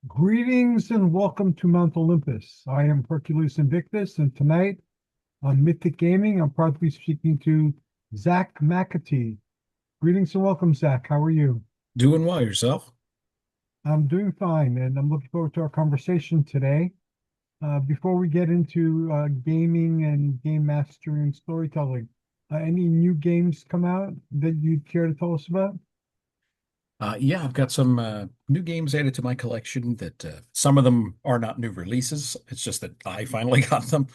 Greetings and welcome to Mount Olympus. I am Hercules Invictus, and tonight on Mythic Gaming, I'm proud to be speaking to Zack McAtee. Greetings and welcome, Zack. How are you? Doing well yourself? I'm doing fine, and I'm looking forward to our conversation today. Before we get into gaming and game mastering and storytelling, any new games come out that you'd care to tell us about? Yeah, I've got some new games added to my collection that some of them are not new releases. It's just that I finally got them.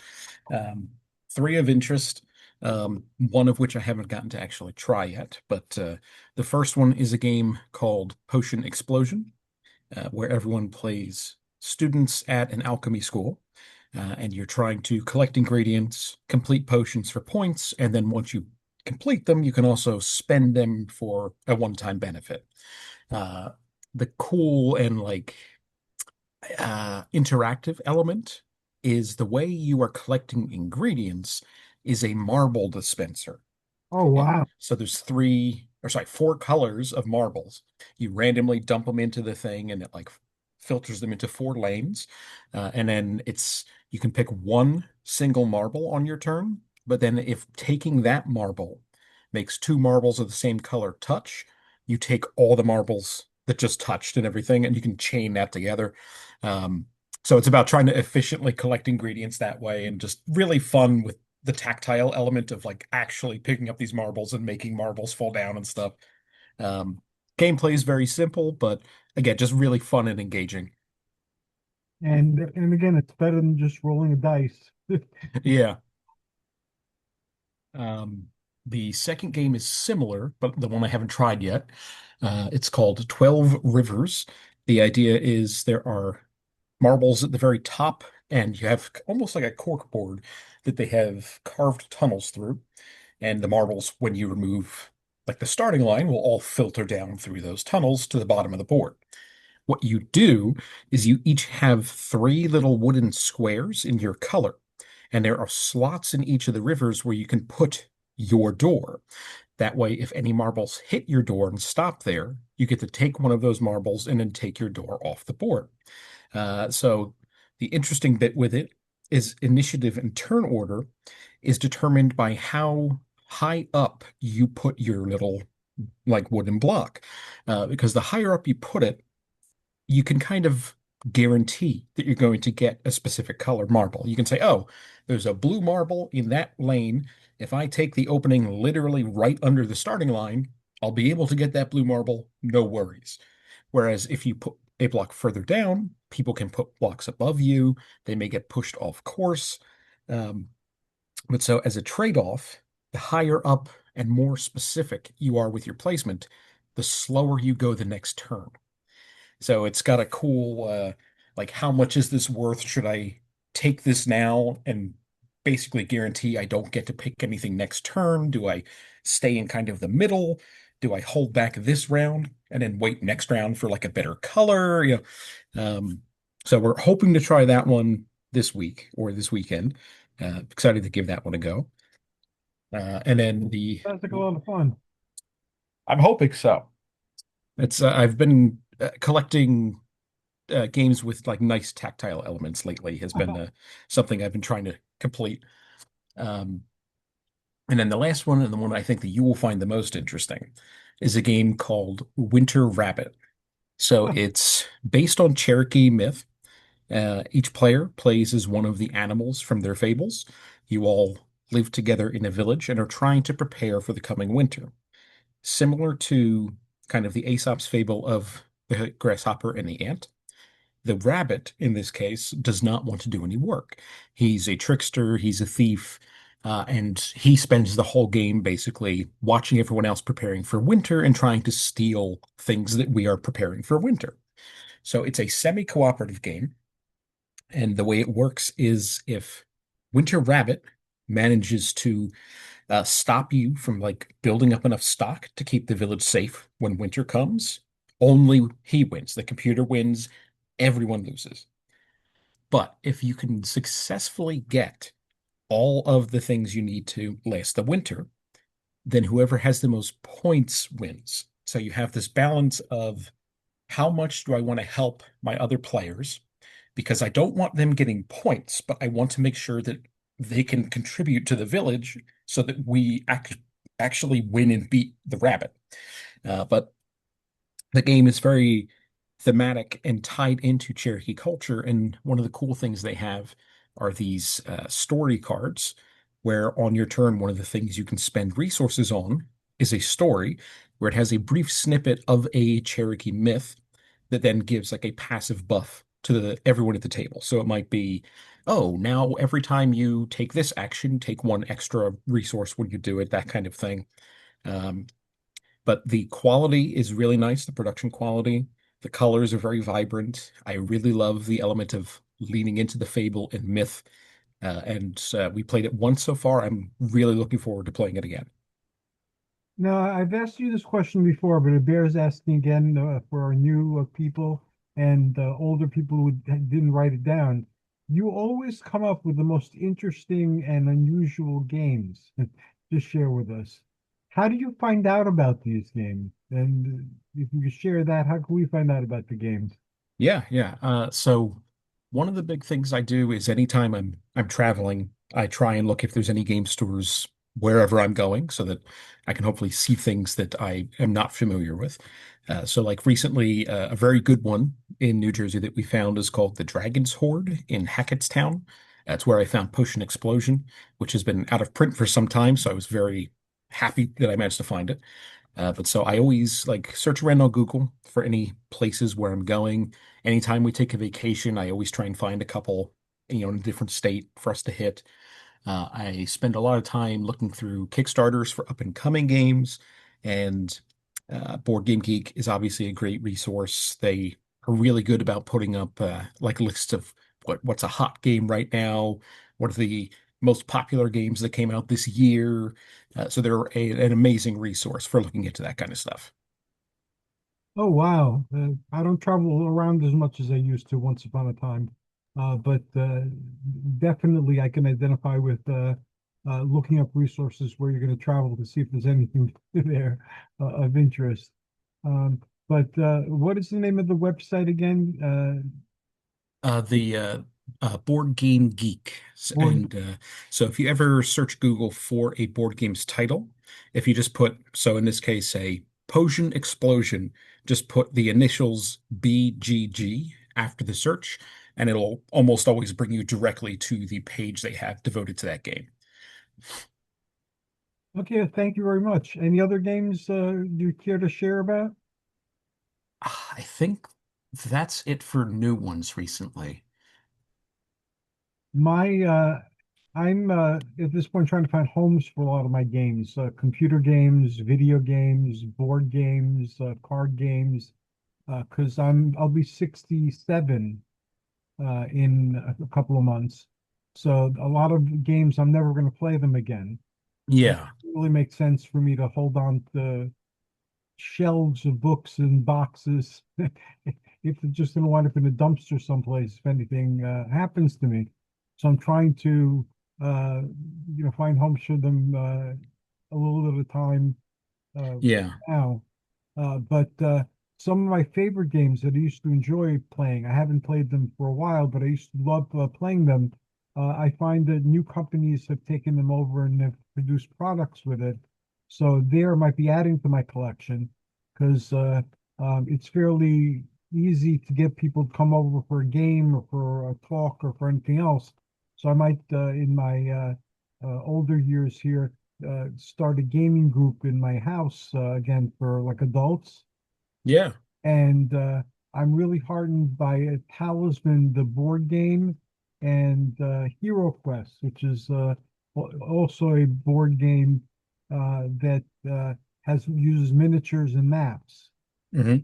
Um, Three of interest, one of which I haven't gotten to actually try yet. But the first one is a game called Potion Explosion, where everyone plays students at an alchemy school. And you're trying to collect ingredients, complete potions for points, and then once you complete them, you can also spend them for a one-time benefit. Uh, the cool and interactive element is the way you are collecting ingredients is a marble dispenser. Oh, And wow. so there's four colors of marbles. You randomly dump them into the thing and it like filters them into four lanes. And then you can pick one single marble on your turn. But then if taking that marble makes two marbles of the same color touch, you take all the marbles that just touched and everything, and you can chain that together. Um, so it's about trying to efficiently collect ingredients that way and just really fun with the tactile element of like actually picking up these marbles and making marbles fall down and stuff. Um, Gameplay is very simple, but again, just really fun and engaging. And again, it's better than just rolling a dice. Yeah. Um, the second game is similar, but the one I haven't tried yet. It's called 12 Rivers. The idea is there are marbles at the very top, and you have almost like a cork board that they have carved tunnels through. And the marbles, when you remove like the starting line, will all filter down through those tunnels to the bottom of the board. What you do is you each have three little wooden squares in your color, and there are slots in each of the rivers where you can put your door. That way, if any marbles hit your door and stop there, you get to take one of those marbles and then take your door off the board. So the interesting bit with it is initiative and turn order is determined by how high up you put your little like wooden block. Because the higher up you put it, you can kind of guarantee that you're going to get a specific color marble. You can say, oh, there's a blue marble in that lane. If I take the opening literally right under the starting line, I'll be able to get that blue marble, no worries. Whereas if you put a block further down, people can put blocks above you. They may get pushed off course. Um, but so as a trade-off, the higher up and more specific you are with your placement, the slower you go the next turn. So it's got a cool, like, how much is this worth? Should I take this now and basically guarantee I don't get to pick anything next turn? Do I stay in kind of the middle? Do I hold back this round and then wait next round for like a better color? So we're hoping to try that one this week or this weekend. Excited to give that one a go. And then Sounds like a lot of fun. I'm hoping so. It's I've been collecting games with like nice tactile elements lately has been something I've been trying to complete. Um, and then the last one, and the one I think that you will find the most interesting, is a game called Winter Rabbit. So it's based on Cherokee myth. Each player plays as one of the animals from their fables. You all live together in a village and are trying to prepare for the coming winter. Similar to kind of the Aesop's fable of the grasshopper and the ant. The rabbit, in this case, does not want to do any work. He's a trickster, he's a thief, and he spends the whole game basically watching everyone else preparing for winter and trying to steal things that we are preparing for winter. So it's a semi-cooperative game, and the way it works is if Winter Rabbit manages to stop you from like building up enough stock to keep the village safe when winter comes, only he wins. The computer wins, everyone loses. But if you can successfully get all of the things you need to last the winter, then whoever has the most points wins. So you have this balance of how much do I want to help my other players? Because I don't want them getting points, but I want to make sure that they can contribute to the village so that we actually win and beat the rabbit. But the game is very thematic and tied into Cherokee culture. And one of the cool things they have are these story cards, where on your turn, one of the things you can spend resources on is a story where it has a brief snippet of a Cherokee myth that then gives like a passive buff to everyone at the table. So it might be, oh, now every time you take this action, take one extra resource when you do it, that kind of thing. Um, but the quality is really nice, the production quality. The colors are very vibrant. I really love the element of leaning into the fable and myth. And we played it once so far. I'm really looking forward to playing it again. Now, I've asked you this question before, but it bears asking again for our new people and older people who didn't write it down. You always come up with the most interesting and unusual games to share with us. How do you find out about these games? And if you could share that, how can we find out about the games? Yeah, yeah. So one of the big things I do is anytime I'm traveling, I try and look if there's any game stores wherever I'm going so that I can hopefully see things that I am not familiar with. So like recently, a very good one in New Jersey that we found is called the Dragon's Hoard in Hackettstown. That's where I found Potion Explosion, which has been out of print for some time, so I was very happy that I managed to find it. But so I always like search around on Google for any places where I'm going. Anytime we take a vacation, I always try and find a couple, in a different state for us to hit. I spend a lot of time looking through Kickstarters for up and coming games, and Board Game Geek is obviously a great resource. They are really good about putting up like lists of what's a hot game right now, what are the most popular games that came out this year. So they're an amazing resource for looking into that kind of stuff. Oh, wow. I don't travel around as much as I used to once upon a time. But definitely I can identify with looking up resources where you're going to travel to see if there's anything there of interest. But what is the name of the website again? The Board Game Geek. Board. And so if you ever search Google for a board game's title, if you just put, so in this case, a Potion Explosion, just put the initials BGG after the search, and it'll almost always bring you directly to the page they have devoted to that game. Okay, thank you very much. Any other games you care to share about? I think that's it for new ones recently. My I'm at this point trying to find homes for a lot of my games, computer games, video games, board games, card games, because I'll be 67 in a couple of months. So a lot of games I'm never going to play them again. So it Yeah. really makes sense for me to hold on to shelves of books and boxes if it's just going to wind up in a dumpster someplace if anything happens to me. So I'm trying to uh, find homes for them a little at a time Yeah. now. But some of my favorite games that I used to enjoy playing, I haven't played them for a while, but I used to love playing them. I find that new companies have taken them over and have produced products with it. So there might be adding to my collection because it's fairly easy to get people to come over for a game or for a talk or for anything else. So I might, in my older years here, start a gaming group in my house again for like adults. Yeah. And I'm really heartened by Talisman, the board game, and Hero Quest, which is also a board game that has uses miniatures and maps. Hmm.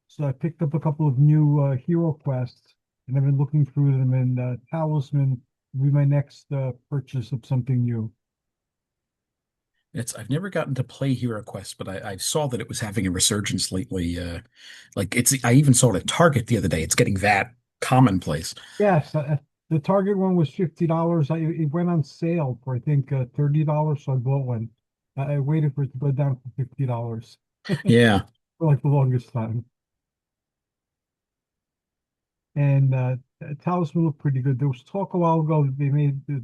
So I picked up a couple of new Hero Quests, and I've been looking through them. And Talisman will be my next purchase of something new. I've never gotten to play Hero Quest, but I saw that it was having a resurgence lately. Like I even saw it at Target the other day. It's getting that commonplace. Yes, the Target one was $50. It went on sale for I think $30, so I bought one. I waited for it to go down to $50 Yeah. for like the longest time. and Talisman looked pretty good. There was talk a while ago that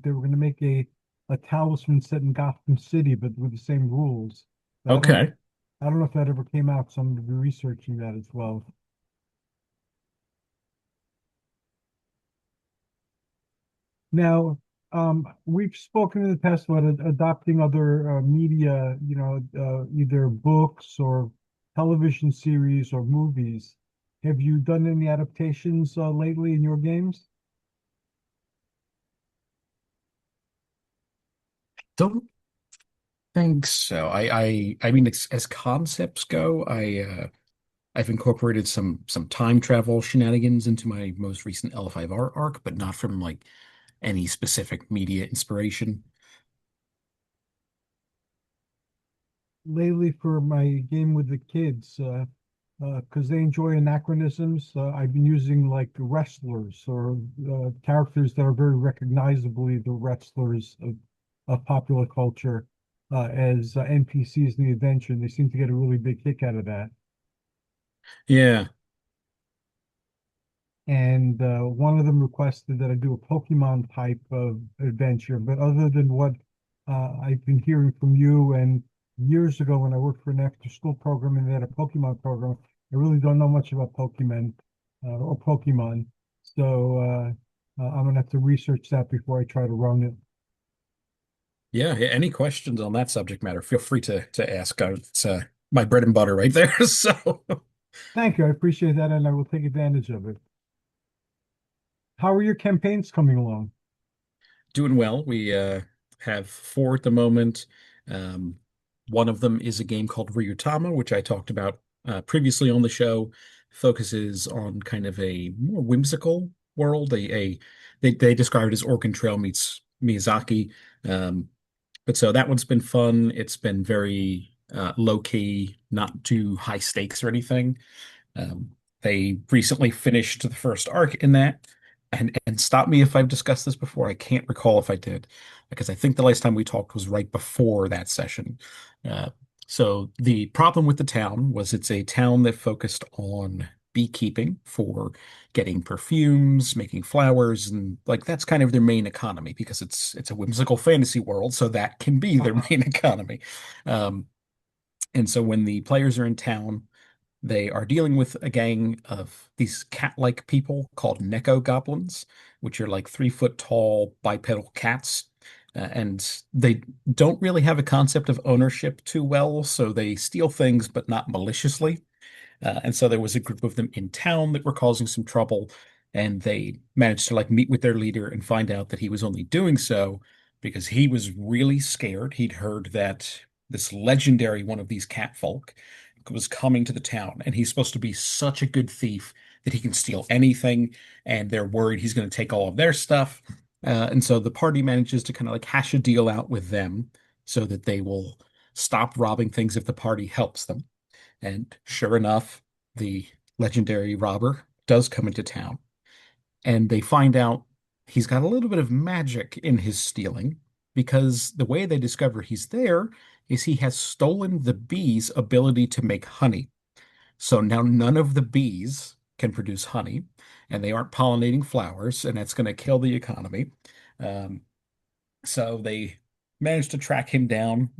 they were going to make a Talisman set in Gotham City, but with the same rules. But Okay. I don't know if that ever came out, so I'm going to be researching that as well. Now, we've spoken in the past about adopting other media, either books or television series or movies. Have you done any adaptations lately in your games? Don't think so. I mean, as concepts go, I've incorporated some time travel shenanigans into my most recent L5R arc, but not from like any specific media inspiration. Lately, for my game with the kids, because they enjoy anachronisms, I've been using like wrestlers or characters that are very recognizably the wrestlers of popular culture as NPCs in the adventure. And they seem to get a really big kick out of that. Yeah. And one of them requested that I do a Pokemon type of adventure. But other than what I've been hearing from you and years ago when I worked for an after school program and they had a Pokemon program, I really don't know much about Pokemon. So I'm gonna have to research that before I try to run it. Yeah. Any questions on that subject matter, feel free to ask. It's my bread and butter right there. So Thank you. I appreciate that, and I will take advantage of it. How are your campaigns coming along? doing well. We have four at the moment. Um, one of them is a game called Ryutama, which I talked about previously on the show. Focuses on kind of a more whimsical world. They describe it as Oregon Trail meets Miyazaki. Um, but so that one's been fun. It's been very low key, not too high stakes or anything. Um, they recently finished the first arc in that, and stop me if I've discussed this before. I can't recall if I did, because I think the last time we talked was right before that session. Uh, so the problem with the town was it's a town that focused on beekeeping for getting perfumes, making flowers, and like that's kind of their main economy because it's a whimsical fantasy world, so that can be their main economy. Um, and so when the players are in town, they are dealing with a gang of these cat-like people called Neko goblins, which are like 3 foot tall bipedal cats. And they don't really have a concept of ownership too well, so they steal things, but not maliciously. And so there was a group of them in town that were causing some trouble, and they managed to like meet with their leader and find out that he was only doing so because he was really scared. He'd heard that this legendary one of these catfolk was coming to the town, and he's supposed to be such a good thief that he can steal anything, and they're worried he's going to take all of their stuff. And so the party manages to kind of like hash a deal out with them so that they will stop robbing things if the party helps them. And sure enough, the legendary robber does come into town, and they find out he's got a little bit of magic in his stealing because the way they discover he's there is he has stolen the bees' ability to make honey. So now none of the bees can produce honey, and they aren't pollinating flowers, and that's going to kill the economy. Um, so they manage to track him down.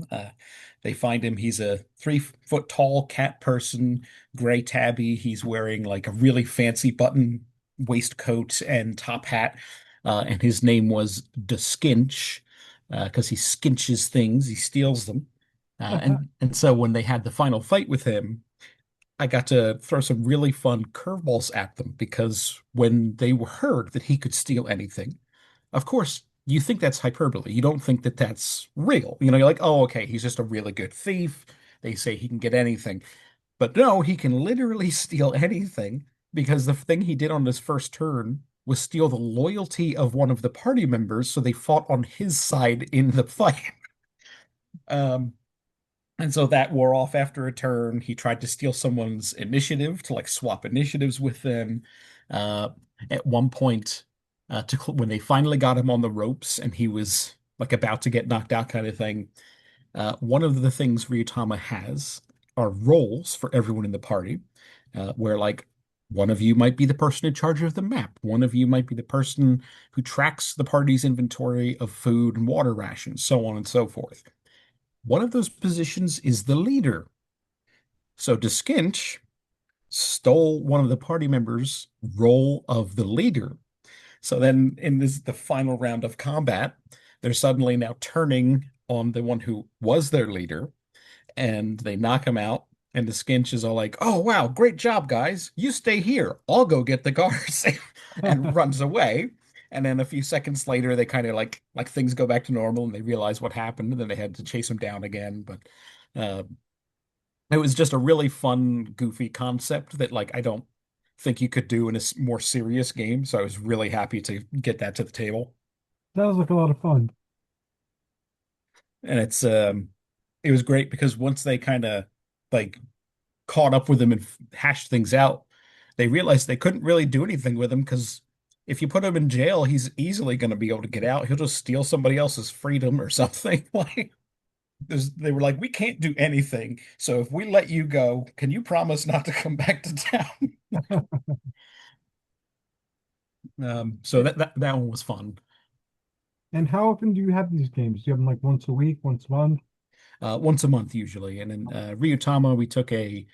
They find him. He's a 3 foot tall cat person, gray tabby. He's wearing like a really fancy button waistcoat and top hat. And his name was the Skinch because he skinches things, he steals them. And so when they had the final fight with him, I got to throw some really fun curveballs at them because when they were heard that he could steal anything, of course, you think that's hyperbole. You don't think that that's real. You know, you're like, oh, okay, he's just a really good thief. They say he can get anything. But no, he can literally steal anything because the thing he did on his first turn was steal the loyalty of one of the party members, so they fought on his side in the fight. Um, and so that wore off after a turn. He tried to steal someone's initiative to like swap initiatives with them. Uh, at one point, when they finally got him on the ropes and he was like about to get knocked out, kind of thing. One of the things Ryutama has are roles for everyone in the party, where like One of you might be the person in charge of the map. One of you might be the person who tracks the party's inventory of food and water rations, so on and so forth. One of those positions is the leader. So Diskinch stole one of the party members' role of the leader. So then in the final round of combat, they're suddenly now turning on the one who was their leader, and they knock him out. And the Skinch is all like, "Oh wow, great job, guys! You stay here. I'll go get the guards," and runs away. And then a few seconds later, they kind of like things go back to normal, and they realize what happened, and then they had to chase him down again. But uh, it was just a really fun, goofy concept that I don't think you could do in a more serious game. So I was really happy to get that to the table. That was like a lot of fun. And it was great because once they kind of like caught up with him and hashed things out, they realized they couldn't really do anything with him because if you put him in jail, he's easily going to be able to get out. He'll just steal somebody else's freedom or something. They were like, we can't do anything. So if we let you go, can you promise not to come back to town? So that one was fun. And how often do you have these games? Do you have them like once a week, once a month? Once a month usually. And in Ryutama, we took a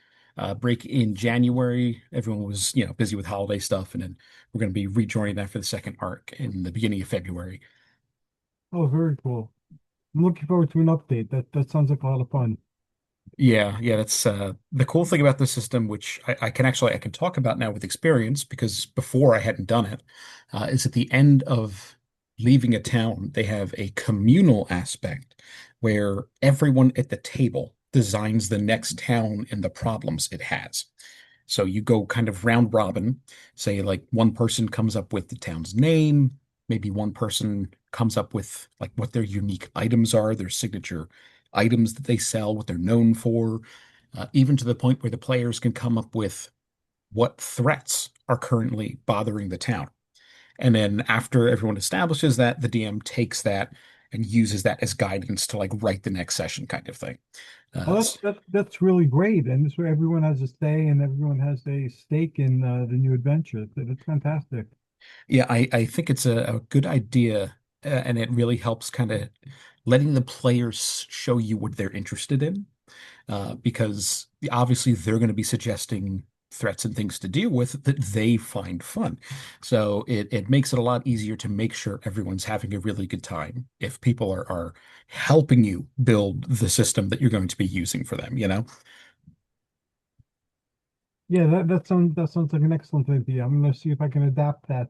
break in January. Everyone was, busy with holiday stuff, and then we're going to be rejoining that for the second arc in the beginning of February. Oh, very cool. I'm looking forward to an update. That sounds like a lot of fun. Yeah, yeah, that's the cool thing about the system, which I can talk about now with experience because before I hadn't done it, is at the end of leaving a town, they have a communal aspect where everyone at the table designs the next town and the problems it has. So you go kind of round robin, say like one person comes up with the town's name, maybe one person comes up with like what their unique items are, their signature items that they sell, what they're known for, even to the point where the players can come up with what threats are currently bothering the town. And then after everyone establishes that, the DM takes that and uses that as guidance to like write the next session kind of thing. Oh, Uh, that's really great. And this way everyone has a say and everyone has a stake in the new adventure. That's fantastic. Yeah, I think it's a good idea, and it really helps kind of letting the players show you what they're interested in, because obviously they're going to be suggesting threats and things to deal with that they find fun. So it makes it a lot easier to make sure everyone's having a really good time if people are helping you build the system that you're going to be using for them, you know? Yeah, that sounds like an excellent idea. I'm gonna see if I can adapt that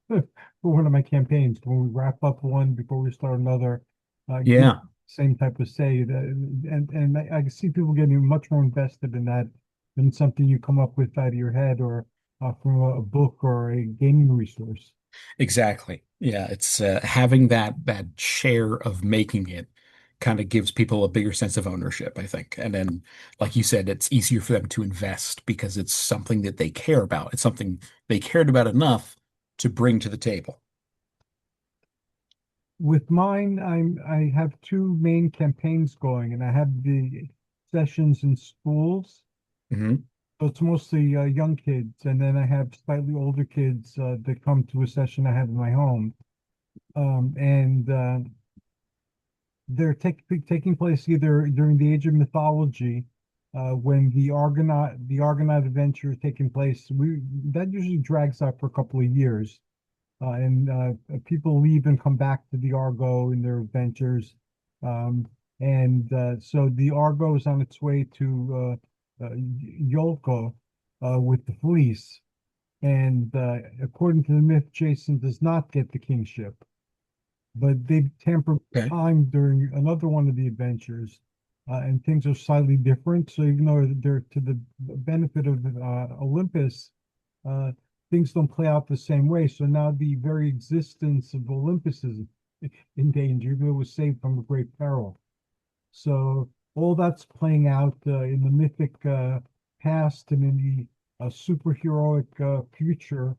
for one of my campaigns. When we wrap up one before we start another, give Yeah. same type of say that, and I can see people getting much more invested in that than something you come up with out of your head or from a book or a gaming resource. Exactly. Yeah, it's having that share of making it kind of gives people a bigger sense of ownership, I think. And then, like you said, it's easier for them to invest because it's something that they care about. It's something they cared about enough to bring to the table. With mine, I have two main campaigns going, and I have the sessions in schools. Hmm. So it's mostly young kids, and then I have slightly older kids that come to a session I have in my home. And they're taking place either during the age of mythology, when the Argonaut adventure is taking place. That usually drags out for a couple of years, and people leave and come back to the Argo in their adventures. And so the Argo is on its way to Yolko with the fleece. And according to the myth, Jason does not get the kingship, but they tamper with Okay. time during another one of the adventures, and things are slightly different. So even though they're to the benefit of Olympus, uh, things don't play out the same way. So now the very existence of Olympus is in danger, even though it was saved from a great peril. So all that's playing out in the mythic past and in the superheroic future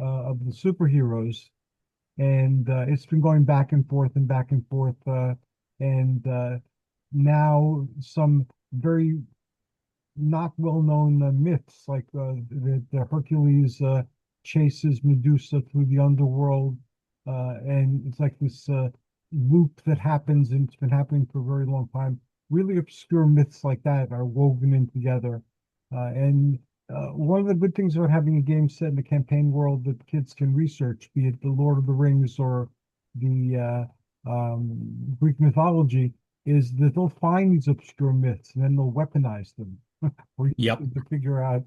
of the superheroes. And it's been going back and forth and back and forth. And now some very not well-known myths, like the Hercules chases Medusa through the underworld, and it's like this loop that happens, and it's been happening for a very long time. Really obscure myths like that are woven in together, and one of the good things about having a game set in the campaign world that kids can research, be it the Lord of the Rings or the Greek mythology, is that they'll find these obscure myths and then they'll weaponize them or use Yep. them to figure out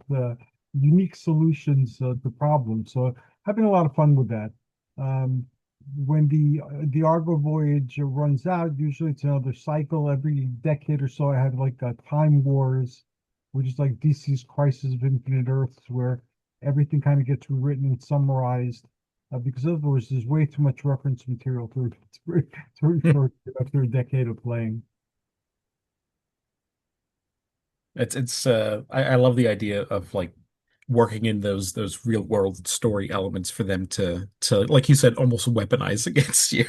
unique solutions to problems. So having a lot of fun with that. Um, when the Argo voyage runs out, usually it's another cycle. Every decade or so, I have like a Time Wars, which is like DC's Crisis of Infinite Earths, where everything kind of gets rewritten and summarized. Because otherwise, there's way too much reference material to refer to after a decade of playing. I love the idea of like working in those real world story elements for them to like you said almost weaponize against you.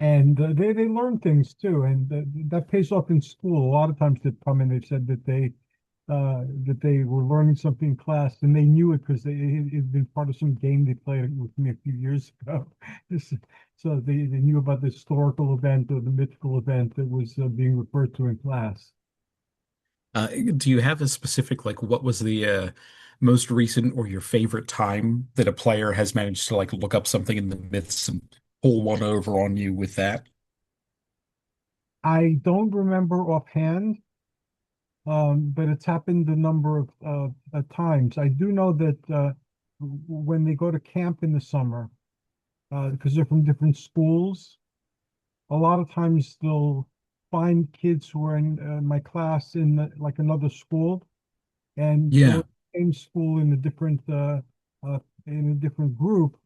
And they learn things too, and that pays off in school. A lot of times they've come in, they've said that they were learning something in class, and they knew it because it had been part of some game they played with me a few years ago. This- So they knew about the historical event or the mythical event that was being referred to in class. Do you have a specific like what was the most recent or your favorite time that a player has managed to like look up something in the myths and pull one over on you with that? I don't remember offhand, but it's happened a number of times. I do know that when they go to camp in the summer, because they're from different schools, a lot of times they'll find kids who are in my class in like another school and go Yeah. to the same school in a different group.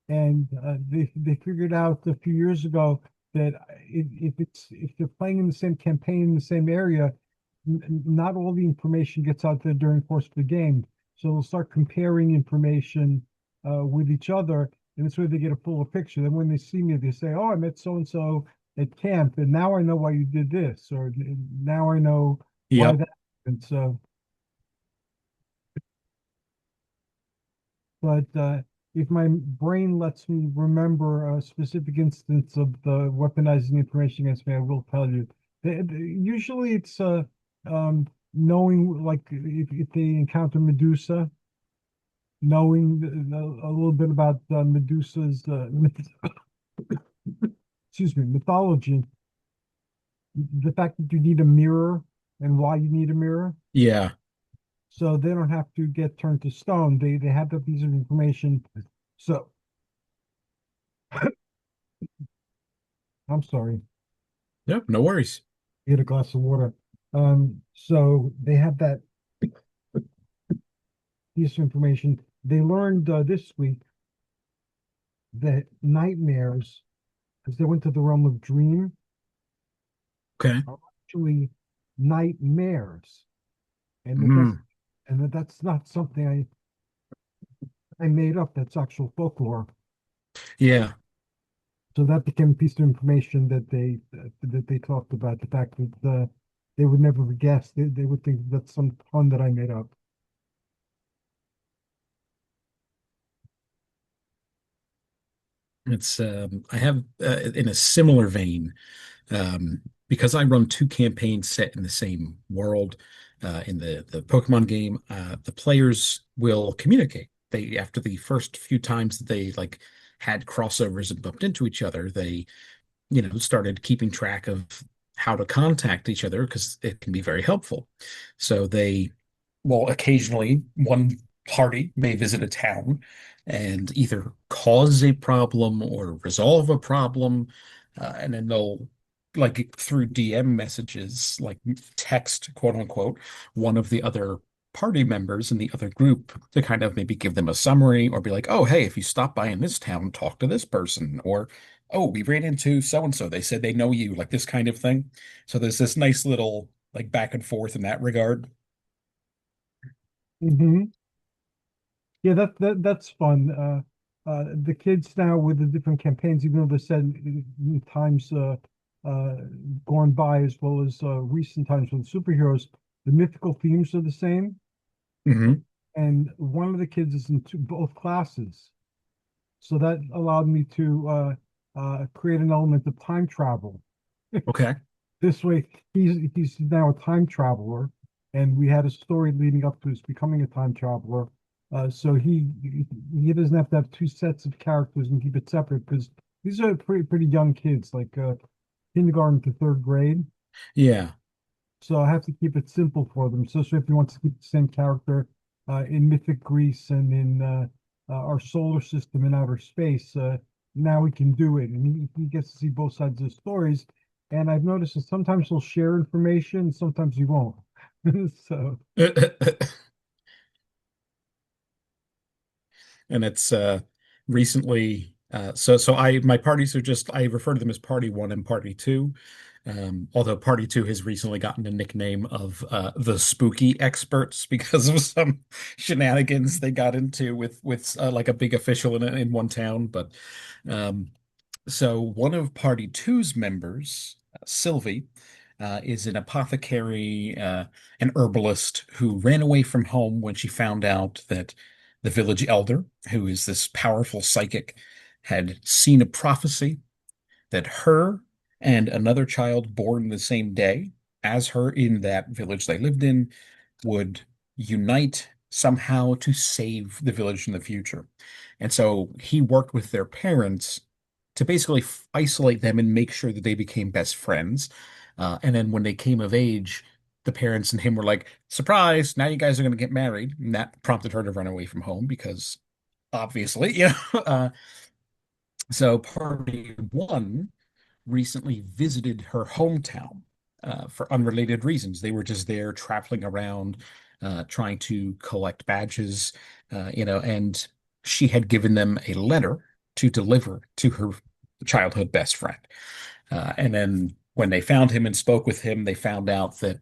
And they figured out a few years ago that if they're playing in the same campaign in the same area, not all the information gets out there during the course of the game. So they'll start comparing information with each other, and this way they get a fuller picture. Then when they see me, they say, "Oh, I met so and so at camp, and now I know why you did this," or "Now I know why Yep. that." And so, but if my brain lets me remember a specific instance of the weaponizing information against me, I will tell you. Usually it's knowing, like, if they encounter Medusa, knowing a little bit about Medusa's excuse me, mythology, the fact that you need a mirror and why you need a mirror, Yeah. so they don't have to get turned to stone. They have that piece of information. So I'm sorry. Yep. No worries. Get a glass of water. So they have that piece of information. They learned this week that nightmares, because they went to the realm of dream, Okay. are actually nightmares, and Mm. that's not something I made up. That's actual folklore. Yeah. So that became a piece of information that they talked about. The fact that they would never guess. They would think that's some pun that I made up. It's I have in a similar vein because I run two campaigns set in the same world in the Pokemon game. The players will communicate. They after the first few times that they like had crossovers and bumped into each other, they started keeping track of how to contact each other because it can be very helpful. So they, well, occasionally one party may visit a town and either cause a problem or resolve a problem, and then they'll like through DM messages, like text, quote unquote, one of the other party members in the other group to kind of maybe give them a summary or be like, oh, hey, if you stop by in this town, talk to this person, or oh, we ran into so and so. They said they know you, like this kind of thing. So there's this nice little like back and forth in that regard. Hmm. Yeah, that's fun. The kids now with the different campaigns, even though they said in times uh, gone by as well as recent times with superheroes, the mythical themes are the same, Hmm. and one of the kids is in both classes. So that allowed me to create an element of time travel. Okay. This way, he's now a time traveler, and we had a story leading up to his becoming a time traveler. So he doesn't have to have two sets of characters and keep it separate because these are pretty young kids, like kindergarten to third grade. Yeah. So I have to keep it simple for them. So if he wants to keep the same character in Mythic Greece and in our solar system in outer space, now we can do it. And he gets to see both sides of the stories. And I've noticed that sometimes he'll share information, sometimes he won't. So And it's recently so I my parties are just I refer to them as party one and party two. Although party two has recently gotten a nickname of the spooky experts because of some shenanigans they got into with like a big official in one town. But um, so one of party two's members, Sylvie, is an apothecary, an herbalist who ran away from home when she found out that the village elder, who is this powerful psychic, had seen a prophecy that her and another child born the same day as her in that village they lived in would unite somehow to save the village in the future. And so he worked with their parents to basically isolate them and make sure that they became best friends. And then when they came of age, the parents and him were like, surprise, now you guys are going to get married. And that prompted her to run away from home because obviously, so party one recently visited her hometown for unrelated reasons. They were just there traveling around, trying to collect badges, and she had given them a letter to deliver to her childhood best friend. And then when they found him and spoke with him, they found out that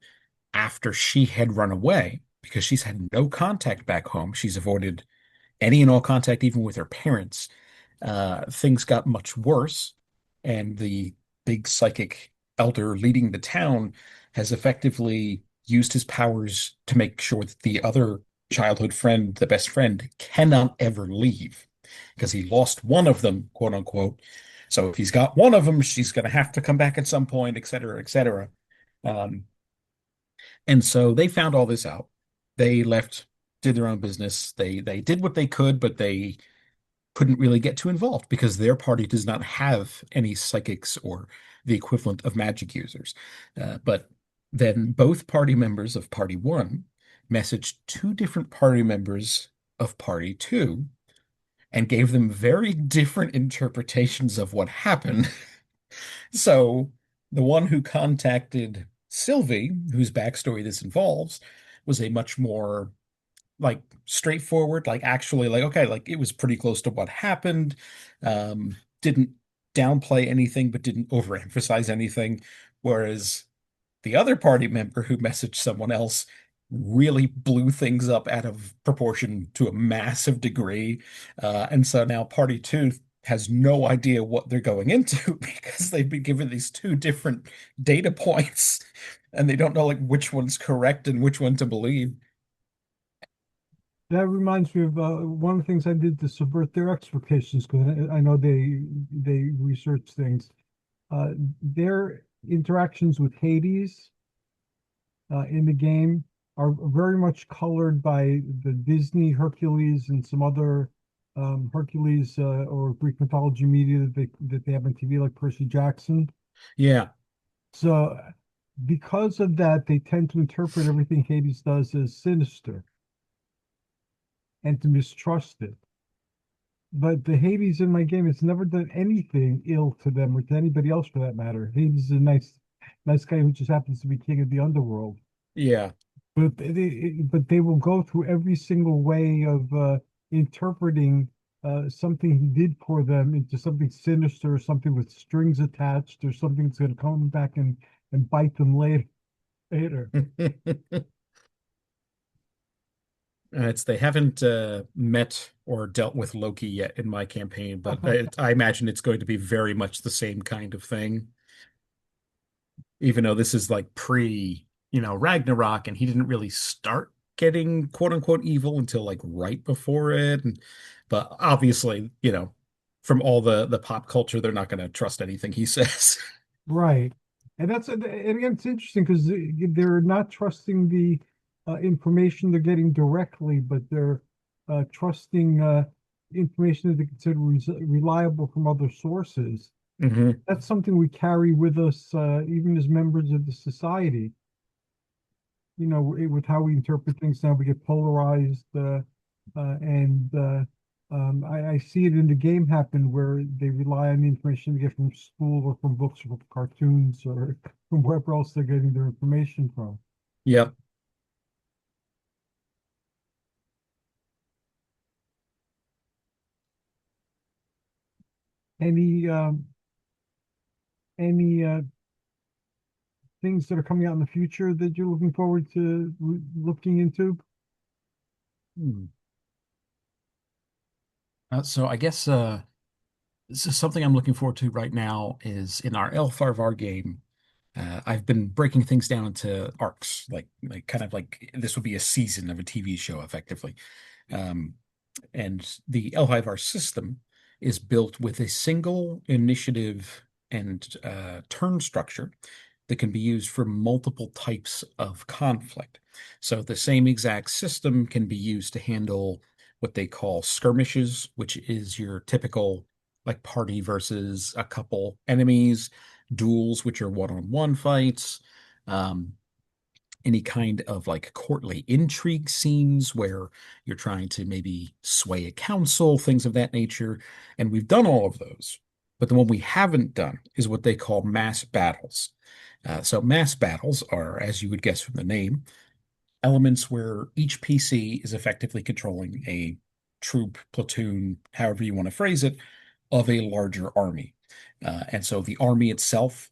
after she had run away, because she's had no contact back home, she's avoided any and all contact, even with her parents, things got much worse, and the big psychic elder leading the town has effectively used his powers to make sure that the other childhood friend, the best friend, cannot ever leave because he lost one of them, quote unquote. So if he's got one of them, she's going to have to come back at some point, et cetera, et cetera. Um, and so they found all this out. They left, did their own business. They did what they could, but they couldn't really get too involved because their party does not have any psychics or the equivalent of magic users. But then both party members of Party One messaged two different party members of Party Two and gave them very different interpretations of what happened. So the one who contacted Sylvie, whose backstory this involves, was a much more like straightforward, like actually like okay, like it was pretty close to what happened. Didn't downplay anything, but didn't overemphasize anything. Whereas the other party member who messaged someone else really blew things up out of proportion to a massive degree. And so now party two has no idea what they're going into because they've been given these two different data points and they don't know like which one's correct and which one to believe. that reminds me of one of the things I did to subvert their expectations because I know they research things. Their interactions with Hades in the game are very much colored by the Disney Hercules and some other Hercules or Greek mythology media that they have on TV, like Percy Jackson. Yeah. So because of that, they tend to interpret everything Hades does as sinister and to mistrust it. But the Hades in my game has never done anything ill to them or to anybody else for that matter. Hades is a nice guy who just happens to be king of the underworld. Yeah. But they will go through every single way of interpreting something he did for them into something sinister, or something with strings attached, or something that's going to come back and bite them later. It's they haven't met or dealt with Loki yet in my campaign, but I imagine it's going to be very much the same kind of thing, even though this is like pre. Ragnarok, and he didn't really start getting quote unquote evil until like right before it. But obviously, from all the pop culture, they're not going to trust anything he says. Right. And again, it's interesting because they're not trusting the information they're getting directly, but they're trusting information that they consider reliable from other sources. Hmm. That's something we carry with us, even as members of the society. With how we interpret things now, we get polarized, and I see it in the game happen where they rely on the information they get from school or from books or from cartoons or from wherever else they're getting their information from. Yep. Any any things that are coming out in the future that you're looking forward to looking into? Hmm. So I guess this is something I'm looking forward to right now is in our L5R game. I've been breaking things down into arcs, like kind of like this would be a season of a TV show, effectively. Um, and the L5R system is built with a single initiative and turn structure that can be used for multiple types of conflict. So the same exact system can be used to handle what they call skirmishes, which is your typical like party versus a couple enemies, duels, which are one-on-one fights, um, any kind of like courtly intrigue scenes where you're trying to maybe sway a council, things of that nature. And we've done all of those. But the one we haven't done is what they call mass battles. So mass battles are, as you would guess from the name, elements where each PC is effectively controlling a troop, platoon, however you want to phrase it, of a larger army. And so the army itself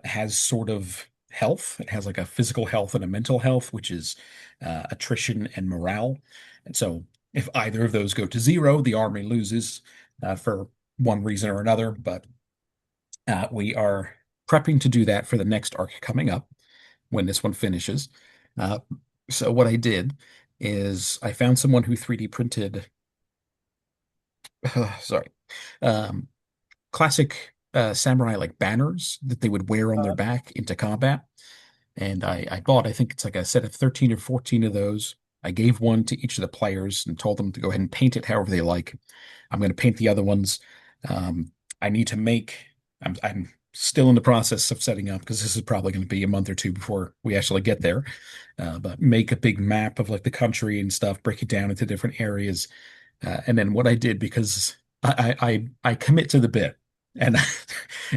has sort of health. It has like a physical health and a mental health, which is attrition and morale. And so if either of those go to zero, the army loses for one reason or another. But we are prepping to do that for the next arc coming up when this one finishes. Uh, so what I did is I found someone who 3D printed, sorry, um, classic samurai like banners that they would wear on their back into combat. And I bought, I think it's like a set of 13 or 14 of those. I gave one to each of the players and told them to go ahead and paint it however they like. I'm going to paint the other ones. I need to make, I'm still in the process of setting up because this is probably going to be a month or two before we actually get there. But make a big map of like the country and stuff, break it down into different areas. And then what I did, because I commit to the bit. And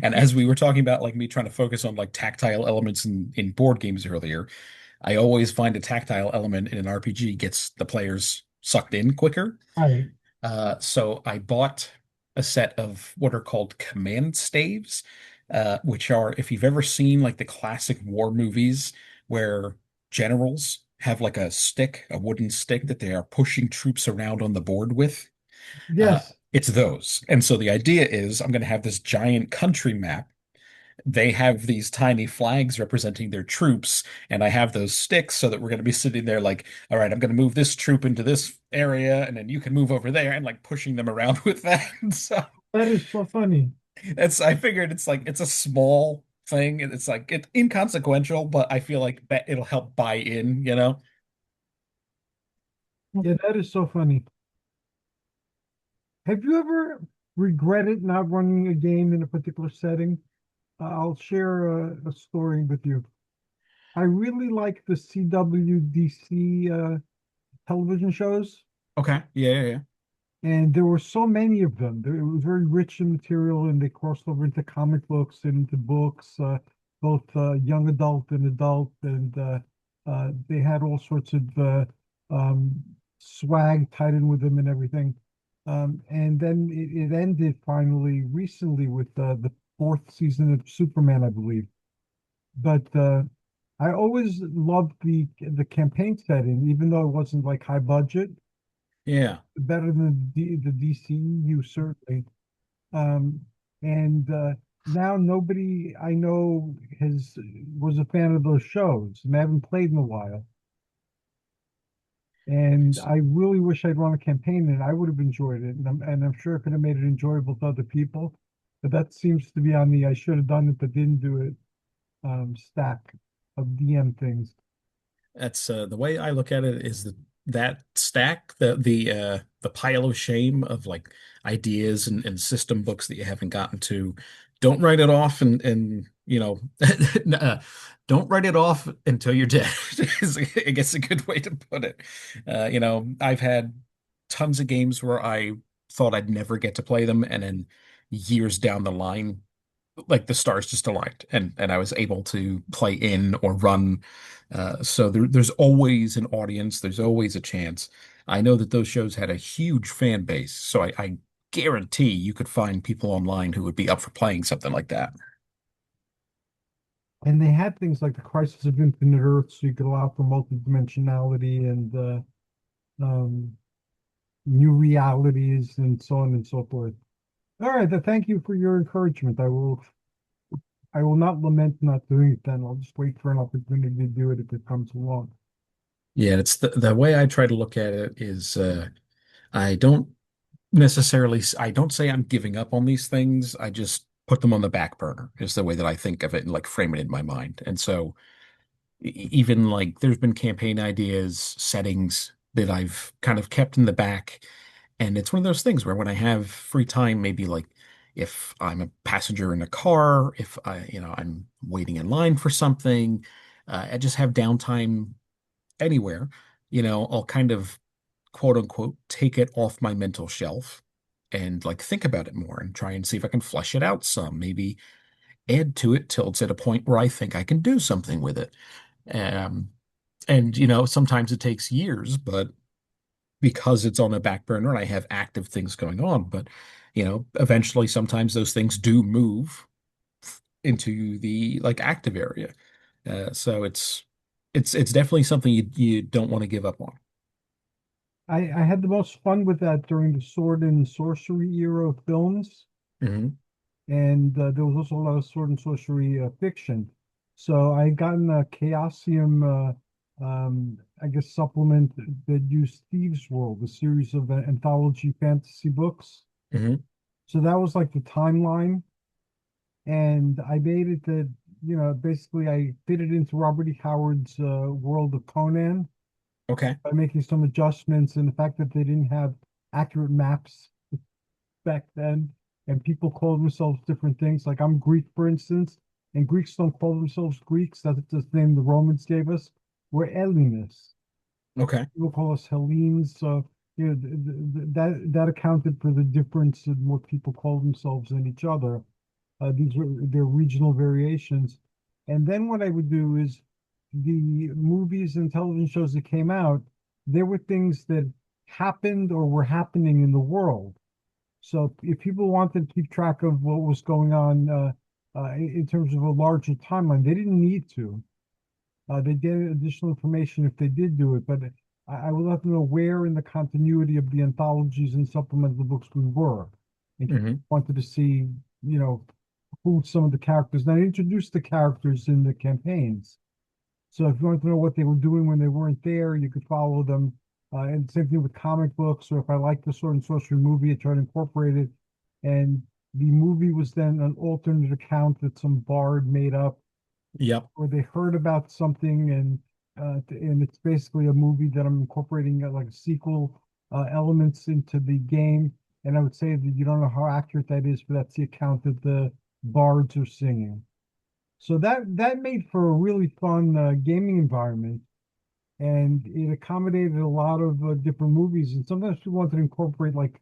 and as we were talking about like me trying to focus on like tactile elements in board games earlier, I always find a tactile element in an RPG gets the players sucked in quicker. Right. So I bought a set of what are called command staves, which are, if you've ever seen like the classic war movies where generals have like a stick, a wooden stick that they are pushing troops around on the board with, Yes. it's those. And so the idea is I'm going to have this giant country map. They have these tiny flags representing their troops, and I have those sticks so that we're going to be sitting there like, all right, I'm going to move this troop into this area, and then you can move over there, and like pushing them around with that. So That is so funny. I figured it's like it's a small thing, and it's like it's inconsequential, but I feel like that it'll help buy in, you know? Yeah, that is so funny. Have you ever regretted not running a game in a particular setting? I'll share a story with you. I really like the CWDC television shows, Okay. Yeah, yeah, yeah. and there were so many of them. It was very rich in material, and they crossed over into comic books and into books, both young adult and adult, and they had all sorts of um, swag tied in with them and everything. And then it ended finally recently with the fourth season of Superman, I believe. But I always loved the campaign setting, even though it wasn't like high budget, Yeah. better than the DCU certainly. Um, and now nobody I know has was a fan of those shows, and I haven't played in a while. And I really wish I'd run a campaign, and I would have enjoyed it, and I'm sure it could have made it enjoyable to other people. But that seems to be on the I should have done it but didn't do it stack of DM things. That's the way I look at it is that stack, the pile of shame of like ideas and system books that you haven't gotten to. Don't write it off and don't write it off until you're dead is I guess a good way to put it. I've had tons of games where I thought I'd never get to play them, and then years down the line like the stars just aligned and I was able to play in or run. So there's always an audience, there's always a chance. I know that those shows had a huge fan base, so I guarantee you could find people online who would be up for playing something like that. And they had things like the Crisis of Infinite Earth, so you could allow for multidimensionality and um, new realities and so on and so forth. All right, thank you for your encouragement. I will not lament not doing it then. I'll just wait for an opportunity to do it if it comes along. Yeah, it's the way I try to look at it is I don't I don't say I'm giving up on these things. I just put them on the back burner is the way that I think of it and like frame it in my mind. And so even like there's been campaign ideas, settings that I've kind of kept in the back. And it's one of those things where when I have free time, maybe like if I'm a passenger in a car, if I'm waiting in line for something, I just have downtime anywhere, I'll kind of quote unquote take it off my mental shelf and like think about it more and try and see if I can flesh it out some, maybe add to it till it's at a point where I think I can do something with it. Um, and sometimes it takes years, but because it's on a back burner and I have active things going on, but eventually sometimes those things do move into the like active area. So it's definitely something you don't want to give up on. I had the most fun with that during the sword and sorcery era of films, Hmm. and there was also a lot of sword and sorcery fiction. So I got gotten a Chaosium, I guess, supplement that used Thieves' World, a series of anthology fantasy books. Hmm. So that was like the timeline, and I made it that, basically I fit it into Robert E. Howard's world of Conan Okay. by making some adjustments, and the fact that they didn't have accurate maps back then, and people called themselves different things. Like I'm Greek, for instance, and Greeks don't call themselves Greeks. That's the name the Romans gave us. We're Hellenes. Okay. People call us Hellenes. So that accounted for the difference in what people call themselves and each other. These were their regional variations. And then what I would do is the movies and television shows that came out, there were things that happened or were happening in the world. So if people wanted to keep track of what was going on in terms of a larger timeline, they didn't need to. They get additional information if they did do it, but I would let them know where in the continuity of the anthologies and supplemental books we were. And Hmm. wanted to see, you know, who some of the characters. And I introduced the characters in the campaigns. So if you wanted to know what they were doing when they weren't there, you could follow them. And same thing with comic books, or if I liked the Sword and Sorcery movie, I tried to incorporate it. And the movie was then an alternate account that some bard made up, Yep. or they heard about something, and it's basically a movie that I'm incorporating like a sequel elements into the game. And I would say that you don't know how accurate that is, but that's the account that the bards are singing. So that made for a really fun gaming environment, and it accommodated a lot of different movies. And sometimes we wanted to incorporate like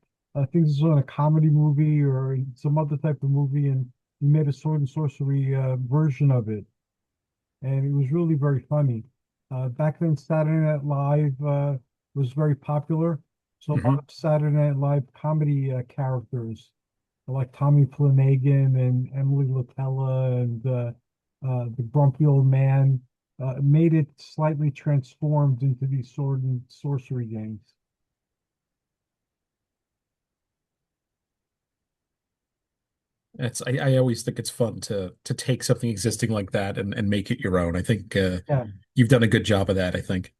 things on a comedy movie or some other type of movie, and we made a sword and sorcery version of it, and it was really very funny. Back then, Saturday Night Live was very popular, so a lot Hmm. of Saturday Night Live comedy characters like Tommy Flanagan and Emily Latella and the grumpy old man made it slightly transformed into these sword and sorcery games. I always think it's fun to take something existing like that and make it your own. I think Yeah. you've done a good job of that, I think.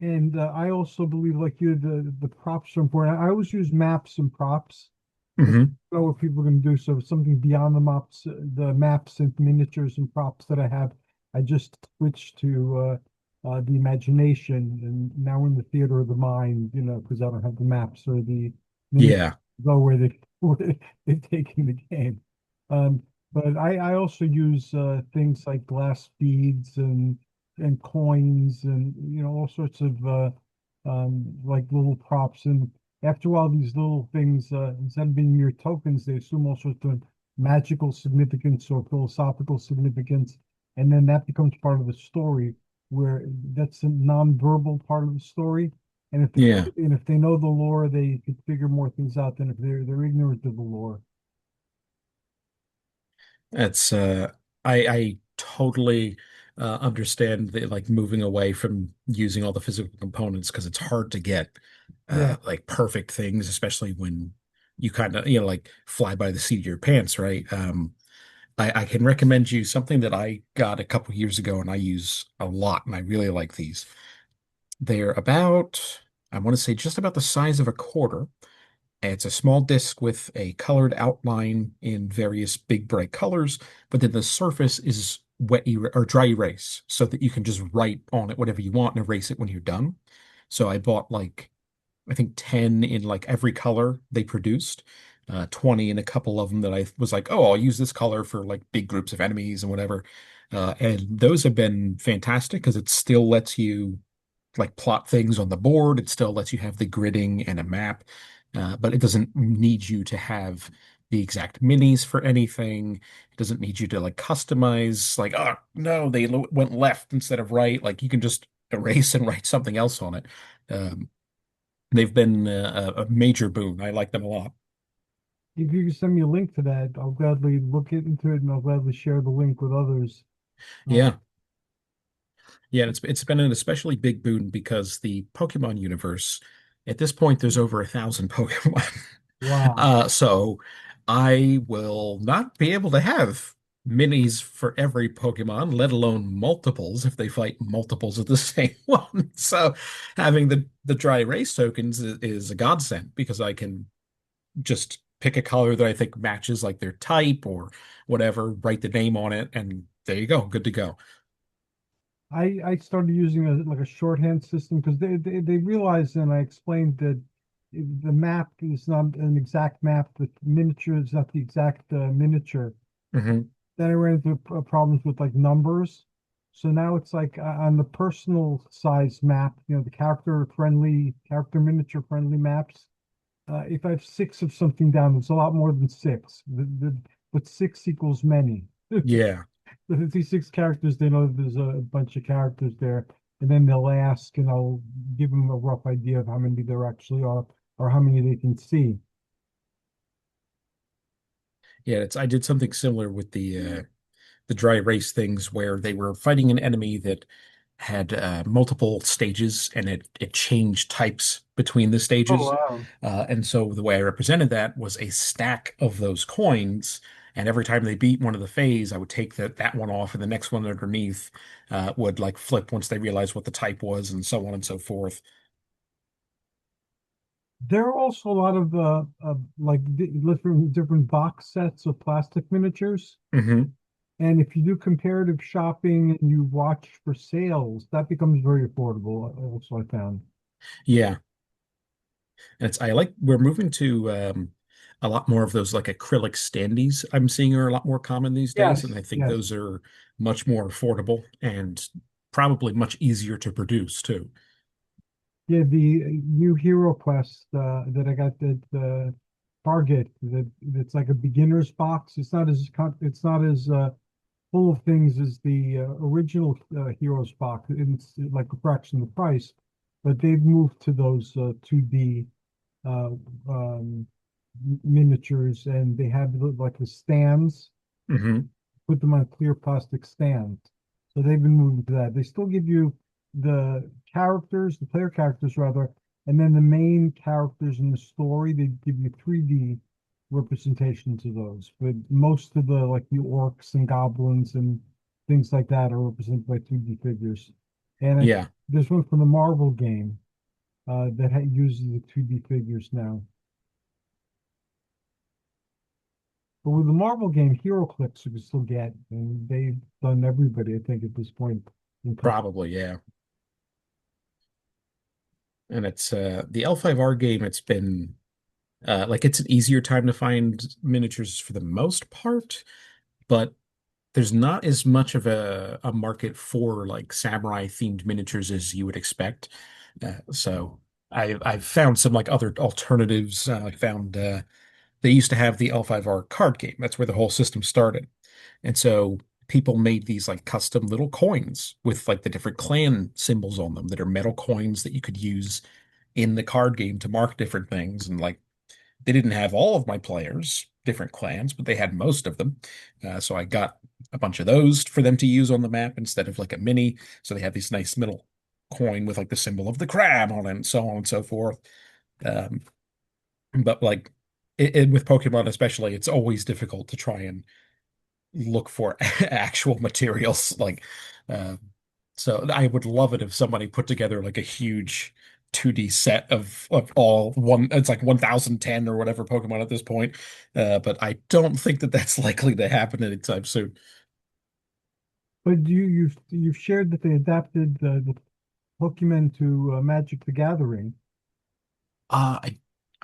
And I also believe, like you, the props are important. I always use maps and props. I Hmm. know what people are going to do. So something beyond the maps and miniatures and props that I have, I just switch to the imagination, and now we're in the theater of the mind, because I don't have the maps or the miniatures Yeah. go where they where they're taking the game. Um, but I also use things like glass beads and coins and all sorts of like little props. And after a while, these little things, instead of being mere tokens, they assume all sorts of magical significance or philosophical significance, and then that becomes part of the story, where that's a non-verbal part of the story. And Yeah. if they know the lore, they could figure more things out than if they're ignorant of the lore. That's I totally understand the like moving away from using all the physical components because it's hard to get Yeah. like perfect things, especially when you kind of, like fly by the seat of your pants, right? I can recommend you something that I got a couple years ago and I use a lot, and I really like these. They're about, I want to say just about the size of a quarter. It's a small disc with a colored outline in various big bright colors, but then the surface is or dry erase so that you can just write on it whatever you want and erase it when you're done. So I bought like I think 10 in like every color they produced, 20 in a couple of them that I was like, oh, I'll use this color for like big groups of enemies and whatever. And those have been fantastic because it still lets you like plot things on the board. It still lets you have the gridding and a map, but it doesn't need you to have the exact minis for anything. It doesn't need you to like customize, like, oh, no, they went left instead of right. Like you can just erase and write something else on it. Um, they've been a major boon. I like them a lot. If you can send me a link to that, I'll gladly look into it and I'll gladly share the link with others. Uh, Yeah. Yeah, and it's been an especially big boon because the Pokemon universe, at this point, there's over 1,000 Pokemon. wow. So I will not be able to have minis for every Pokemon, let alone multiples if they fight multiples of the same one. So having the dry erase tokens is a godsend because I can just pick a color that I think matches like their type or whatever, write the name on it, and there you go, good to go. I started using like a shorthand system because they realized, and I explained that the map is not an exact map, the miniature is not the exact miniature. Hmm. Then I ran into problems with like numbers. So now it's like on the personal size map, the character miniature friendly maps. If I have six of something down, it's a lot more than six. But six equals many. Yeah. The 56 characters, they know there's a bunch of characters there, and then they'll ask, and I'll give them a rough idea of how many there actually are, or how many they can see. Yeah, I did something similar with the dry erase things where they were fighting an enemy that had multiple stages and it changed types between the Oh, stages. wow. And so the way I represented that was a stack of those coins. And every time they beat one of the phase, I would take that one off, and the next one underneath would like flip once they realized what the type was, and so on and so forth. There are also a lot of like different box sets of plastic miniatures. Hmm. And if you do comparative shopping and you watch for sales, that becomes very affordable, also, I found. Yeah. And I like we're moving to a lot more of those like acrylic standees I'm seeing are a lot more common these days. And I Yes, think yes. those are much more affordable and probably much easier to produce too. Yeah, the new Hero Quest that I got at Target, that's like a beginner's box. It's not as full of things as the original Heroes box. It's like a fraction of the price, but they've moved to those 2D uh, um, miniatures, and they have like the stands. Hmm. Put them on clear plastic stands. So they've been moving to that. They still give you the player characters rather, And then the main characters in the story, they give you 3D representations of those. But most of the like the orcs and goblins and things like that are represented by 3D figures. And Yeah, there's one from the Marvel game that uses the 2D figures now. But with the Marvel game, HeroClix you can still get, and they've done everybody, I think, at this point. probably, yeah. And it's the L5R game, it's been like it's an easier time to find miniatures for the most part, but there's not as much of a market for like samurai themed miniatures as you would expect. So I've found some like other alternatives. I found they used to have the L5R card game. That's where the whole system started. And so people made these like custom little coins with like the different clan symbols on them that are metal coins that you could use in the card game to mark different things. And like they didn't have all of my players, different clans, but they had most of them. So I got a bunch of those for them to use on the map instead of like a mini. So they had this nice middle coin with like the symbol of the crab on it and so on and so forth. Um, but like with Pokemon especially, it's always difficult to try and look for actual materials. Like, uh, so I would love it if somebody put together like a huge 2D set of all one, it's like 1010 or whatever Pokemon at this point. But I don't think that that's likely to happen anytime soon. But you've shared that they adapted the Pokemon to Magic the Gathering.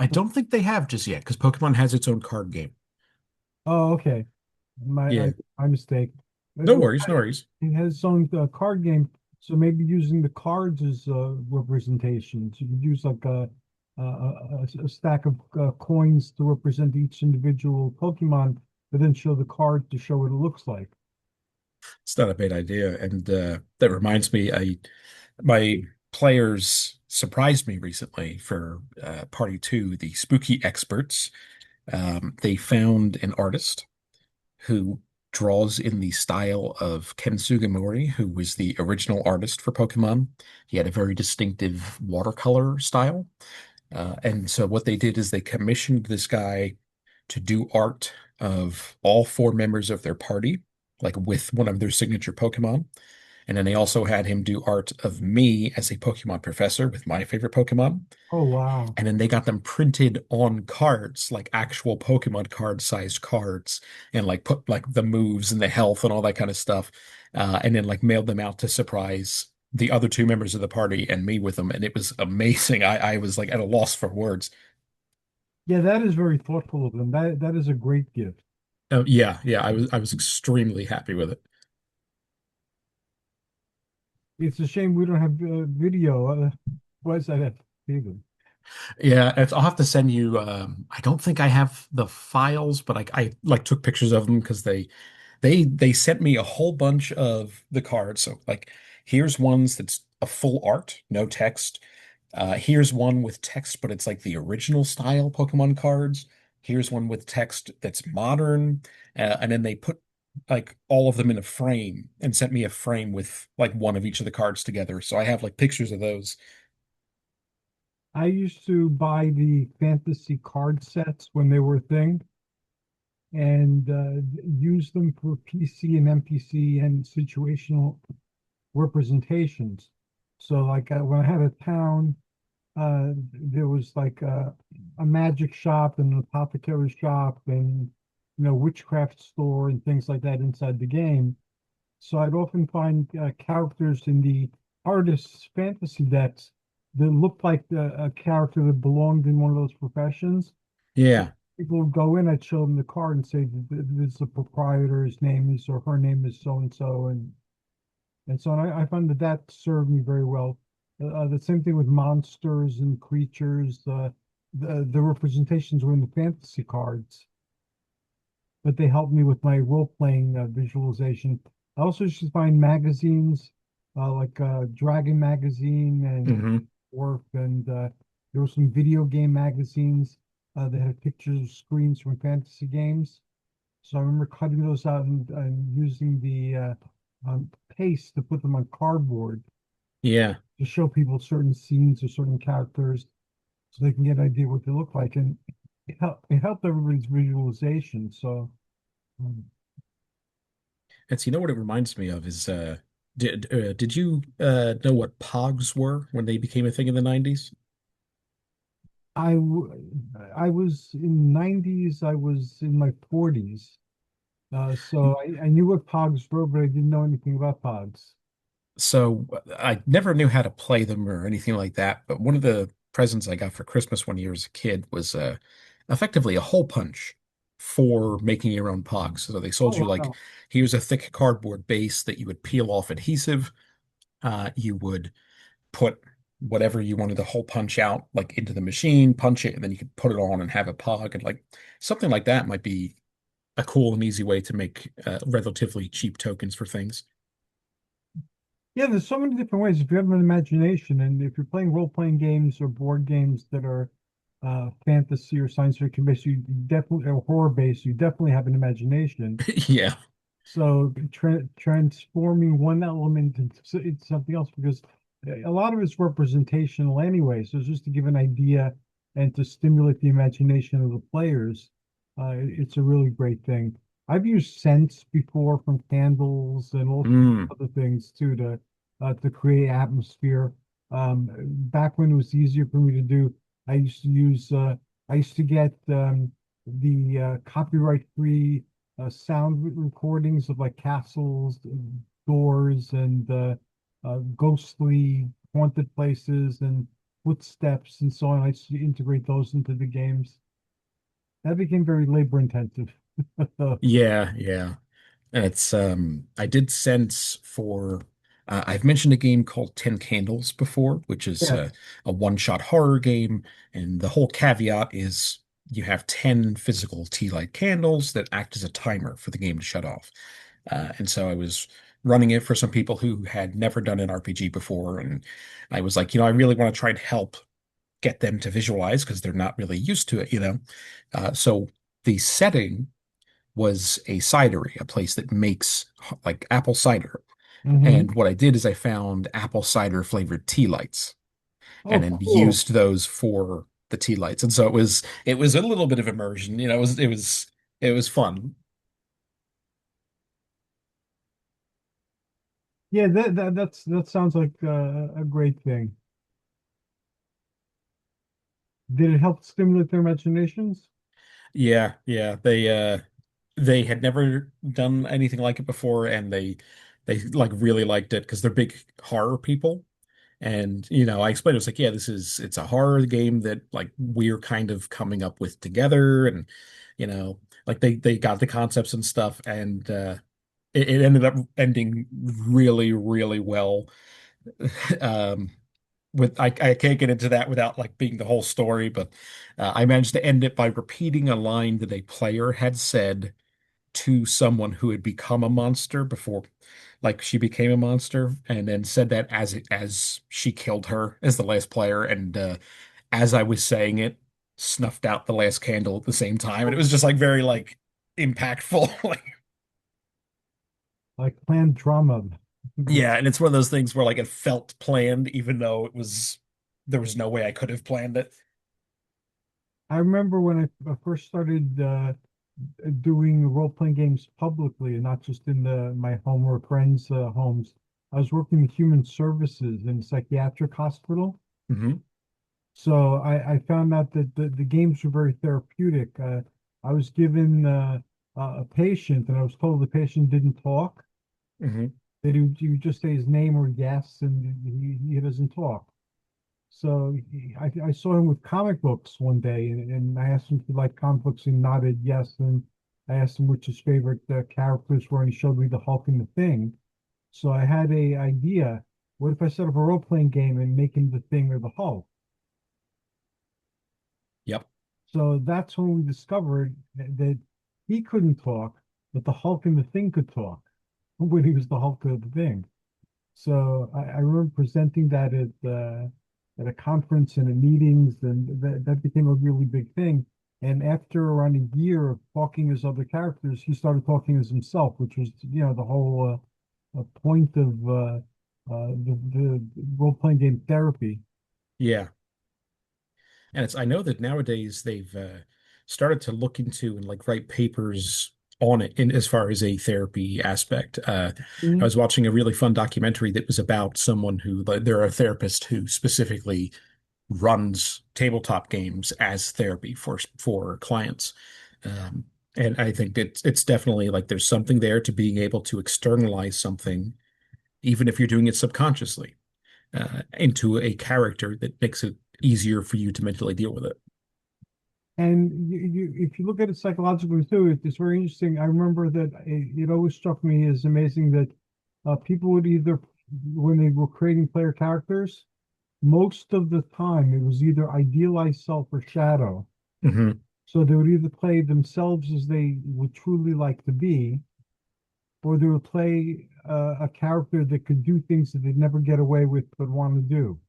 I don't think they have just yet because Pokemon has its own card game. Oh, okay. Yeah. My mistake. No worries, no worries. It has its own card game, so maybe using the cards as representations. You could use like a stack of coins to represent each individual Pokemon, but then show the card to show what it looks like. It's not a bad idea. And that reminds me, my players surprised me recently for party two, the spooky experts. They found an artist who draws in the style of Ken Sugimori, who was the original artist for Pokemon. He had a very distinctive watercolor style. And so what they did is they commissioned this guy to do art of all four members of their party, like with one of their signature Pokemon. And then they also had him do art of me as a Pokemon professor with my favorite Pokemon. Oh, wow. And then they got them printed on cards, like actual Pokemon card sized cards, and like put like the moves and the health and all that kind of stuff. And then like mailed them out to surprise the other two members of the party and me with them. And it was amazing. I was like at a loss for words. Yeah, that is very thoughtful of them. That is a great gift. Yeah, yeah, I was extremely happy with it. It's a shame we don't have video. Why is that? David? Yeah, I'll have to send you. I don't think I have the files, but I like took pictures of them because they sent me a whole bunch of the cards. So like, here's ones that's a full art, no text. Here's one with text, but it's like the original style Pokemon cards. Here's one with text that's modern, and then they put like all of them in a frame and sent me a frame with like one of each of the cards together. So I have like pictures of those. I used to buy the fantasy card sets when they were a thing and use them for PC and NPC and situational representations. So, like when I had a town, there was like a magic shop and an apothecary shop and witchcraft store and things like that inside the game. So I'd often find characters in the artist's fantasy decks that looked like a character that belonged in one of those professions. So Yeah. people would go in, I'd show them the card and say, "This is the proprietor. His name is, or her name is so and so," and so on. I found that that served me very well. The same thing with monsters and creatures. The representations were in the fantasy cards, but they helped me with my role-playing visualization. I also used to find magazines like Dragon Magazine and Hmm. Work, and there were some video game magazines that had pictures of screens from fantasy games. So I remember cutting those out and using the paste to put them on cardboard. Yeah. to show people certain scenes or certain characters so they can get an idea what they look like. And it helped everybody's visualization. So um, And so you know what it reminds me of is did you know what pogs were when they became a thing in the 90s? I w I was in 90s, I was in my 40s. So I knew what pogs were, but I didn't know anything about pogs. So I never knew how to play them or anything like that, but one of the presents I got for Christmas one year as a kid was effectively a hole punch for making your own pogs. So they sold Oh, you like, wow. here's a thick cardboard base that you would peel off adhesive. You would put whatever you wanted to hole punch out like into the machine, punch it, and then you could put it on and have a pog. And like something like that might be a cool and easy way to make relatively cheap tokens for things. Yeah, there's so many different ways. If you have an imagination, and if you're playing role-playing games or board games that are fantasy or science fiction based, you definitely or horror based, you definitely have an imagination. Yeah. So transforming one element into something else, because a lot of it's representational anyway. So it's just to give an idea and to stimulate the imagination of the players. It's a really great thing. I've used scents before from candles and all sorts Mm. of other things too to create atmosphere. Back when it was easier for me to do, I used to use I used to get the copyright-free sound recordings of like castles, doors, and ghostly haunted places and footsteps and so on. I used to integrate those into the games. That became very labor intensive. Yeah, yeah. And it's I did sense for I've mentioned a game called Ten Candles before, which is Yeah. a one-shot horror game, and the whole caveat is you have 10 physical tea light candles that act as a timer for the game to shut off. And so I was running it for some people who had never done an RPG before, and I was like, I really want to try and help get them to visualize because they're not really used to it. So the setting was a cidery, a place that makes like apple cider. Hmm. And what I did is I found apple cider flavored tea lights Oh, and then cool. used those for the tea lights. And so it was a little bit of immersion. It was fun. Yeah, that sounds like a great thing. Did it help stimulate their imaginations? Yeah, yeah. They had never done anything like it before and they like really liked it because they're big horror people. And, I explained, it was like, yeah, it's a horror game that like we're kind of coming up with together. And, like they got the concepts and stuff. And it ended up ending really, really well. Um, I can't get into that without like being the whole story, but I managed to end it by repeating a line that a player had said to someone who had become a monster before, like she became a monster, and then said that as she killed her as the last player, and as I was saying it, snuffed out the last candle at the same time, and it was just like very like impactful. Like, Like planned drama. yeah, and it's one of those things where like it felt planned, even though there was no way I could have planned it. I remember when I first started doing role-playing games publicly and not just in my home or friends' homes. I was working in human services in a psychiatric hospital. Hmm. So I found out that the games were very therapeutic. I was given a patient, and I was told the patient didn't talk, Hmm. that he would just say his name or yes, and he doesn't talk. So I saw him with comic books one day, and I asked him if he liked comic books, and he nodded yes. And I asked him which his favorite characters were, and he showed me the Hulk and the Thing. So I had a idea. What if I set up a role-playing game and make him the Thing or the Hulk? Yep. So that's when we discovered that he couldn't talk, but the Hulk and the Thing could talk when he was the Hulk or the Thing. So I remember presenting that at a conference and in meetings, and that became a really big thing. And after around a year of talking as other characters, he started talking as himself, which was, the whole point the role-playing game therapy. Yeah. And I know that nowadays they've started to look into and like write papers on it in as far as a therapy aspect. I Mhm. was watching a really fun documentary that was about someone who, like, they're a therapist who specifically runs tabletop games as therapy for clients. Um, and I think it's definitely like there's something there to being able to externalize something, even if you're doing it subconsciously, into a character that makes it easier for you to mentally deal with it. And if you look at it psychologically too, it's very interesting. I remember that it always struck me as amazing that people would either, when they were creating player characters, most of the time it was either idealized self or shadow. Hmm. So they would either play themselves as they would truly like to be, or they would play a character that could do things that they'd never get away with but want to do,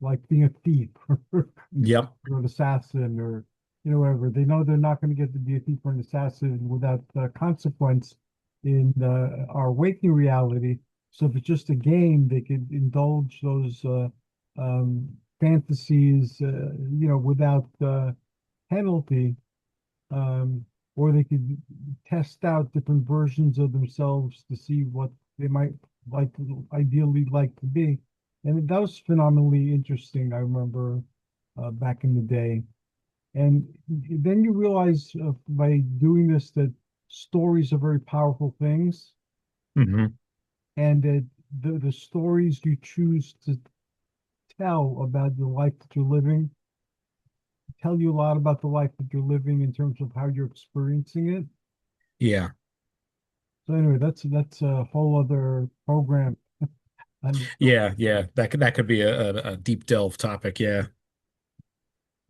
like being a thief or Yep. an assassin or whatever. They know they're not going to get to be a thief or an assassin without consequence in our waking reality. So if it's just a game, they could indulge those fantasies, without penalty, um, or they could test out different versions of themselves to see what they might like ideally like to be. And that was phenomenally interesting. I remember back in the day. And then you realize by doing this that stories are very powerful things, Hmm. and that the stories you choose to tell about the life that you're living tell you a lot about the life that you're living in terms of how you're experiencing it. Yeah. So anyway, that's a whole other program. And Yeah. Yeah. That could be a deep delve topic. Yeah.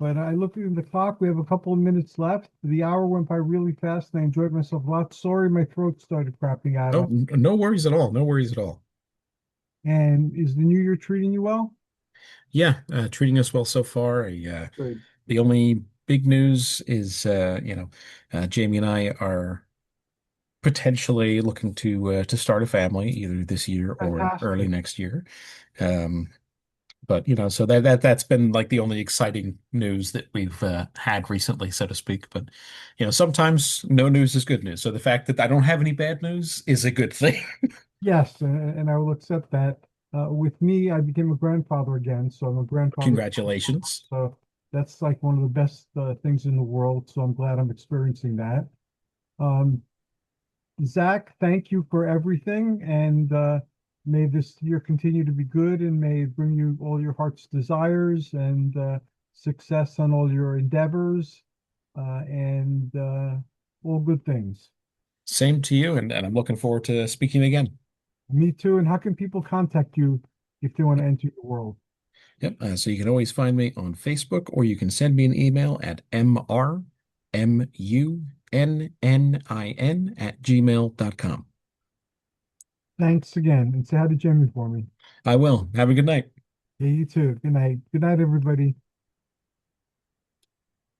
but I looked at the clock. We have a couple of minutes left. The hour went by really fast, and I enjoyed myself a lot. Sorry, my throat started crapping out Oh, on. no worries at all. No worries at all. And is the new year treating you well? Yeah. Treating us well so far. Good. The only big news is, Jamie and I are potentially looking to start a family either this year or early Fantastic. next year. Um, but so that's been like the only exciting news that we've had recently, so to speak. But sometimes no news is good news. So the fact that I don't have any bad news is a good thing. Yes, and I will accept that. With me, I became a grandfather again, so I'm a grandfather. Congratulations. So that's like one of the best things in the world. So I'm glad I'm experiencing that. Um, Zach, thank you for everything, and may this year continue to be good, and may it bring you all your heart's desires and success on all your endeavors, and all good things. Same to you, and I'm looking forward to speaking again. Me too. And how can people contact you if they want to enter your world? Yep. So you can always find me on Facebook, or you can send me an email at mrmunnin@gmail.com. Thanks again, and say hi to Jimmy for me. I will. Have a good night. Yeah, you too. Good night. Good night, everybody.